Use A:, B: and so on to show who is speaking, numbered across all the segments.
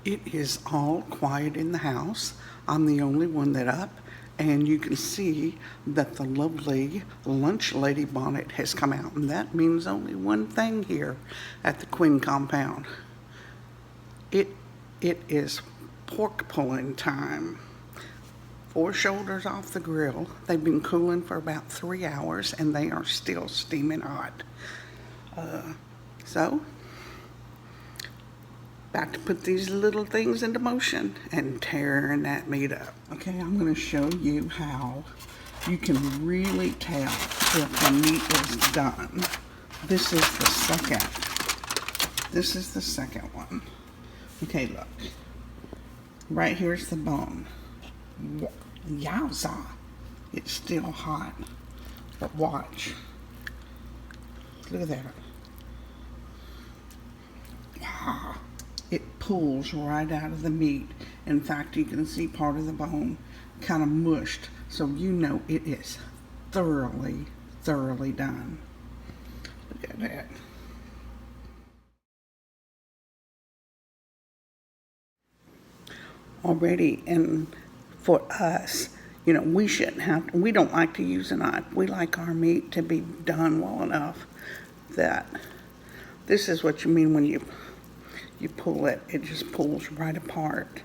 A: It is all quiet in the house. I'm the only one that up, and you can see that the lovely lunch lady bonnet has come out, and that means only one thing here at the Quinn compound. It is pork pulling time. 4 shoulders off the grill. They've been cooling for about 3 hours, and they are still steaming hot. So about to put these little things into motion and tearing that meat up. Okay, I'm going to show you how you can really tell if the meat is done. This is the second one. Okay, look. Right here's the bone. Yowza. It's still hot. But watch. Look at that. Wow. It pulls right out of the meat. In fact, you can see part of the bone kind of mushed, so you know it is thoroughly done. Look at that. Already, and for us, we we don't like to use a knife. We like our meat to be done well enough that this is what you mean when you pull it, it just pulls right apart.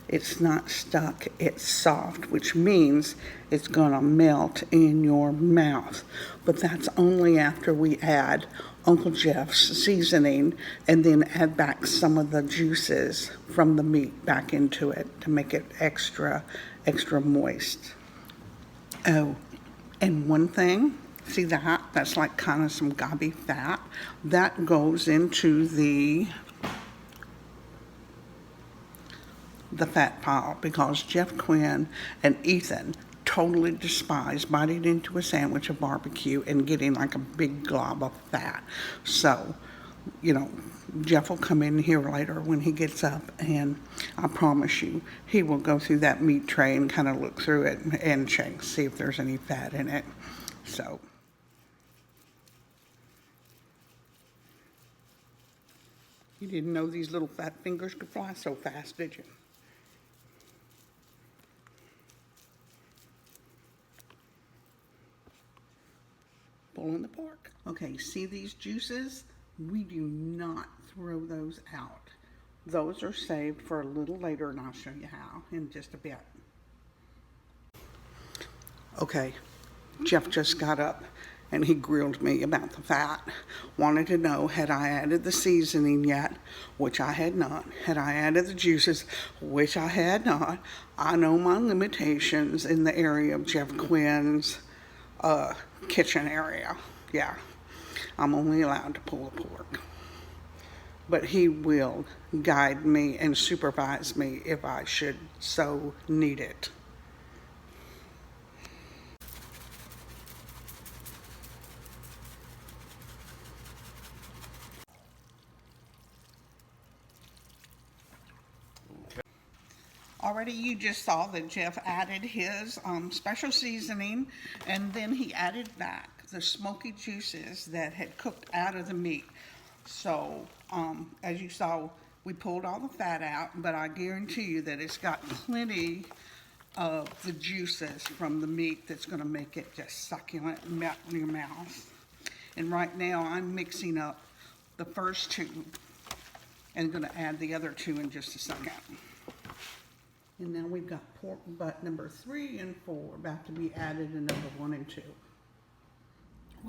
A: It's not stuck, it's soft, which means it's gonna melt in your mouth. But that's only after we add Uncle Jeff's seasoning and then add back some of the juices from the meat back into it to make it extra moist. Oh, and one thing, see that? That's like kind of some gobby fat. That goes into the fat pile because Jeff Quinn and Ethan totally despise biting into a sandwich of barbecue and getting like a big glob of fat. So, Jeff will come in here later when he gets up, and I promise you, he will go through that meat tray and kind of look through it and check, see if there's any fat in it. So, you didn't know these little fat fingers could fly so fast, did you? Pulling the pork. Okay, see these juices? We do not throw those out. Those are saved for a little later, and I'll show you how in just a bit. Okay, Jeff just got up and he grilled me about the fat. Wanted to know, had I added the seasoning yet, which I had not. Had I added the juices, which I had not. I know my limitations in the area of Jeff Quinn's kitchen area. Yeah, I'm only allowed to pull a pork. But he will guide me and supervise me if I should so need it. Already you just saw that Jeff added his special seasoning, and then he added back the smoky juices that had cooked out of the meat. So as you saw, we pulled all the fat out, but I guarantee you that it's got plenty of the juices from the meat that's going to make it just succulent and melt in your mouth. And right now I'm mixing up the first 2 and going to add the other 2 in just a second. And now we've got pork butt number 3 and 4 about to be added in number 1 and 2.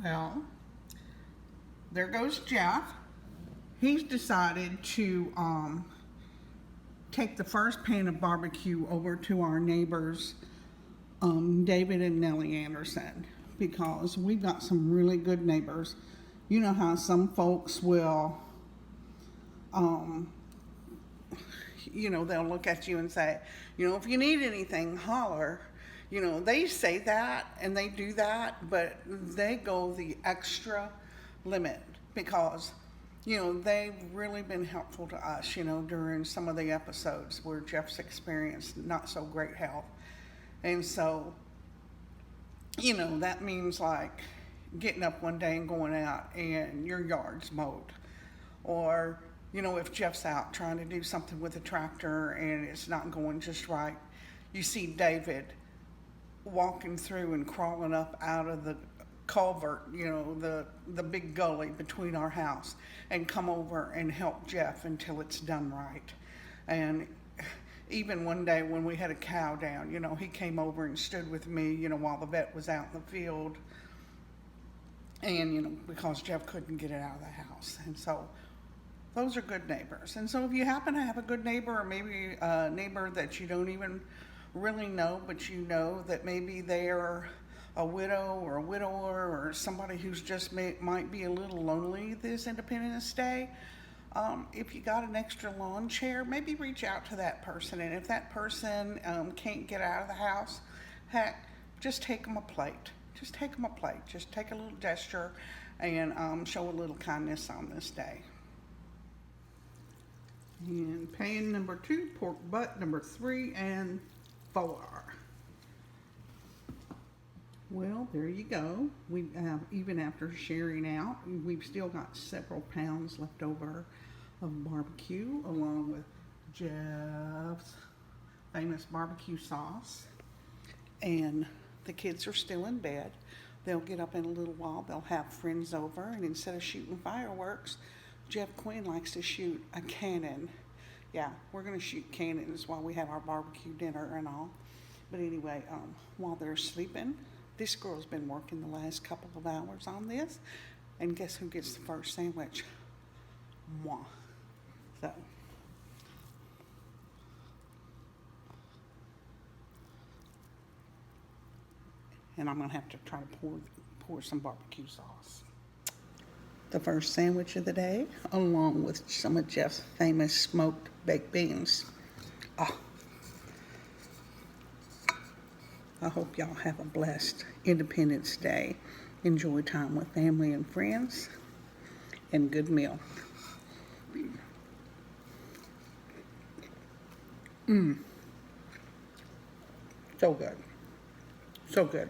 A: Well, there goes Jeff. He's decided to take the first pan of barbecue over to our neighbors, David and Nellie Anderson, because we've got some really good neighbors. You know how some folks will they'll look at you and say, if you need anything, holler. They say that and they do that, but they go the extra limit because, they've really been helpful to us, during some of the episodes where Jeff's experienced not so great health. And so, that means like getting up one day and going out and your yard's mowed, or You know, if Jeff's out trying to do something with a tractor and it's not going just right, you see David walking through and crawling up out of the culvert, the big gully between our house, and come over and help Jeff until it's done right. And even one day when we had a cow down, he came over and stood with me, while the vet was out in the field. And, because Jeff couldn't get it out of the house. And so those are good neighbors. And so if you happen to have a good neighbor, or maybe a neighbor that you don't even really know, but you know that maybe they're a widow or a widower or somebody who's just might be a little lonely this Independence Day, if you got an extra lawn chair, maybe reach out to that person. And if that person can't get out of the house, heck, just take them a plate. Just take them a plate. Just take a little gesture and show a little kindness on this day. And pan number 2, pork butt number 3 and 4. Well, there you go. We even after sharing out, we've still got several pounds left over of barbecue, along with Jeff's famous barbecue sauce. And the kids are still in bed. They'll get up in a little while. They'll have friends over, and instead of shooting fireworks, Jeff Quinn likes to shoot a cannon. Yeah, we're going to shoot cannons while we have our barbecue dinner and all. But anyway, while they're sleeping, this girl's been working the last couple of hours on this, and guess who gets the first sandwich? Moi. So, and I'm going to have to try to pour some barbecue sauce. The first sandwich of the day, along with some of Jeff's famous smoked baked beans. Oh, I hope y'all have a blessed Independence Day. Enjoy time with family and friends, and good meal. So good. So good.